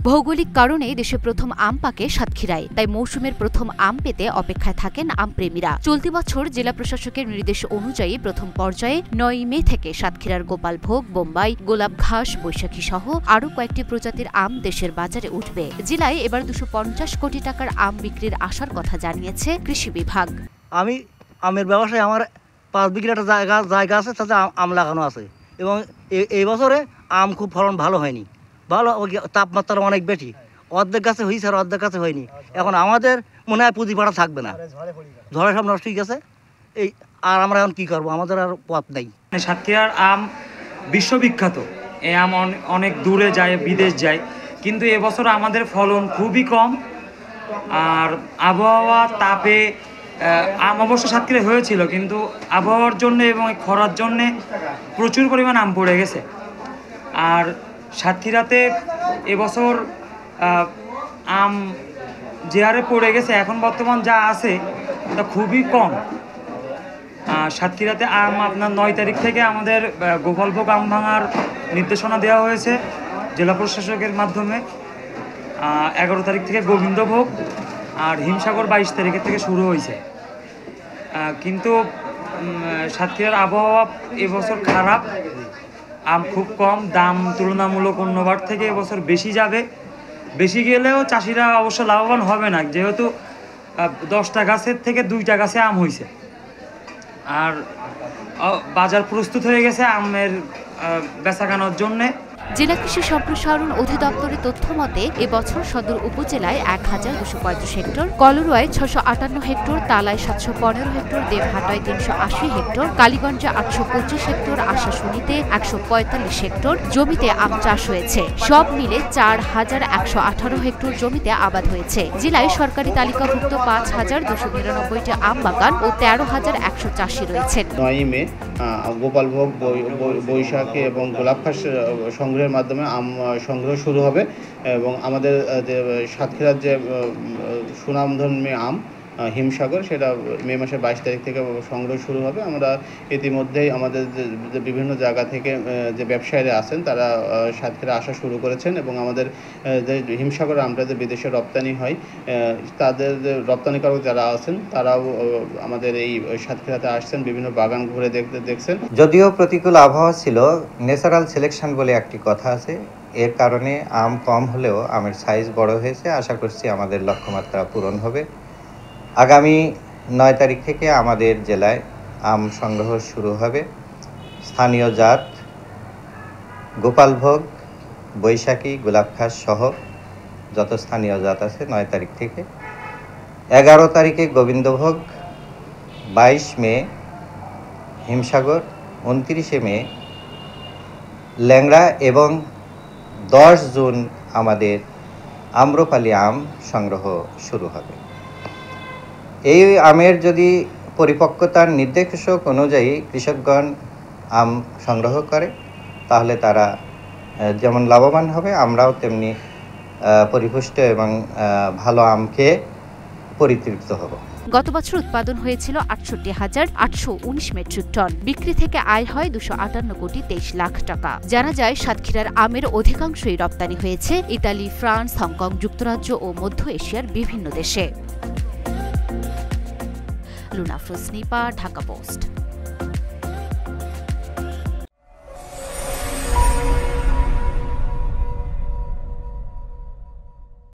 ভৌগোলিক কারণে দেশে প্রথম আম পাকে সাতক্ষীরায়, তাই মৌসুমের প্রথম আম পেতে অপেক্ষায় থাকেন আমপ্রেমীরা। চলতি বছর জেলা প্রশাসকের নির্দেশ অনুযায়ী প্রথম পর্যায়ে ৯ মে থেকে সাতক্ষীরার গোপালভোগ, বোম্বাই, গোলাপঘাস, বৈশাখী সহ আরও কয়েকটি প্রজাতির আম দেশের বাজারে উঠবে। জেলায় এবার ২৫০ কোটি টাকার আম বিক্রির আশার কথা জানিয়েছে কৃষি বিভাগ। আমি আমের ব্যবসায় আমার 5 বিঘা একটা জায়গা আছে, তাতে আম লাগানো আছে এবং এই বছরে আম খুব ফলন ভালো হয়নি। ভালো তাপমাত্রা অনেক বেশি, অর্ধেক গাছে হয়েছে আর অর্ধেক গাছে হয়নি। এখন আমাদের মনে হয় পুঁজি পাড়া থাকবে না, ঝড়ে সব নষ্ট হয়ে গেছে। আর আমরা এখন কী করবো, আমাদের আর পথ নেই। সাতক্ষীরার আম বিশ্ববিখ্যাত, এই আম অনেক দূরে যায়, বিদেশ যায়, কিন্তু এবছর আমাদের ফলন খুবই কম। আর আবহাওয়া তাপে আম অবশ্য সাতক্ষীরা হয়েছিল, কিন্তু আবহাওয়ার জন্য এবং খরার জন্যে প্রচুর পরিমাণ আম পড়ে গেছে। আর সাতক্ষীরাতে এবছর আম যে হারে পড়ে গেছে, এখন বর্তমান যা আছে তা খুবই কম। সাতক্ষীরাতে আম আপনার 9 তারিখ থেকে আমাদের গোপালভোগ আম ভাঙার নির্দেশনা দেওয়া হয়েছে জেলা প্রশাসকের মাধ্যমে। 11 তারিখ থেকে গোবিন্দভোগ, আর হিমসাগর 22 তারিখের থেকে শুরু হয়েছে। কিন্তু সাতক্ষীরার আবহাওয়া এবছর খারাপ, আম খুব কম, দাম তুলনামূলক অন্যবার থেকে এবছর বেশি যাবে। বেশি গেলেও চাষিরা অবশ্য লাভবান হবে না, যেহেতু 10টা গাছের থেকে 2টা গাছে আম হয়েছে। আর বাজার প্রস্তুত হয়ে গেছে আমের বেচাকেনার জন্যে। জেলা কৃষি সম্প্রসারণ অধিদপ্তরের তথ্য মতে এবছর সদর উপজেলায় ১,২৩৫ হেক্টর, কলরোয়ায় ৬৫৮ হেক্টর, তালায় ৭১৫ হেক্টর, দেবহাটায় ৩৮০ হেক্টর, কালীগঞ্জে ৮২৫ হেক্টর, আশাশুনিতে ১৪৫ হেক্টর জমিতে আম চাষ হয়েছে। সব মিলে ৪,১১৮ হেক্টর জমিতে আবাদ হয়েছে। জেলায় সরকারি তালিকাভুক্ত ৫,২৯৯টি আম বাগান ও ১৩,১০০ চাষি রয়েছেন। ৯ মে গোপালভোগ, বৈশাখী এবং গোলাপঘাস সংগ্রহের মাধ্যমে আম সংগ্রহ শুরু হবে এবং আমাদের সাতক্ষীরার যে সুনামধন্য আম হিমসাগর, সেটা মে মাসের 22 তারিখ থেকে সংগ্রহ শুরু হবে। আমরা ইতিমধ্যেই আমাদের যে বিভিন্ন জায়গা থেকে যে ব্যবসায়ীরা আছেন তারা সাতক্ষীরা আসা শুরু করেছেন এবং আমাদের যে হিমসাগর আমটা যে বিদেশে রপ্তানি হয়, তাদের রপ্তানিকারক যারা আছেন তারাও আমাদের এই সাতক্ষীরাতে আসছেন, বিভিন্ন বাগান ঘুরে দেখছেন। যদিও প্রতিকূল আবহাওয়া ছিল, ন্যাচারাল সিলেকশন বলে একটি কথা আছে, এর কারণে আম কম হলেও আমের সাইজ বড় হয়েছে। আশা করছি আমাদের লক্ষ্যমাত্রা পূরণ হবে। আগামী 9 তারিখ থেকে আমাদের জেলায় আম সংগ্রহ শুরু হবে। স্থানীয় জাত গোপালভোগ, বৈশাখী, গোলাপঘাস সহ যত স্থানীয় জাত আছে 9 তারিখ থেকে। 11 তারিখে গোবিন্দভোগ, 22 মে হিমসাগর, 29 মে ল্যাংড়া এবং 10 জুন আমাদের আম্রপালি আম সংগ্রহ শুরু হবে। এই আমের যদি পরিপক্কতার নির্দেশক অনুযায়ী কৃষকগণ আম সংগ্রহ করে, তাহলে তারা যেমন লাভবান হবে, আমরাও তেমনি পরিপুষ্ট এবং ভালো আম খেয়ে পরিতৃপ্ত হব। গত বছর উৎপাদন হয়েছিল ৬৮,৮১৯ মেট্রিক টন, বিক্রি থেকে আয় হয় ২৫৮ কোটি ২৩ লাখ টাকা। জানা যায় সাতক্ষীরার আমের অধিকাংশই রপ্তানি হয়েছে ইতালি, ফ্রান্স, হংকং, যুক্তরাজ্য ও মধ্য এশিয়ার বিভিন্ন দেশে। লুনা ফ্রোসনিপা, ঢাকা পোস্ট।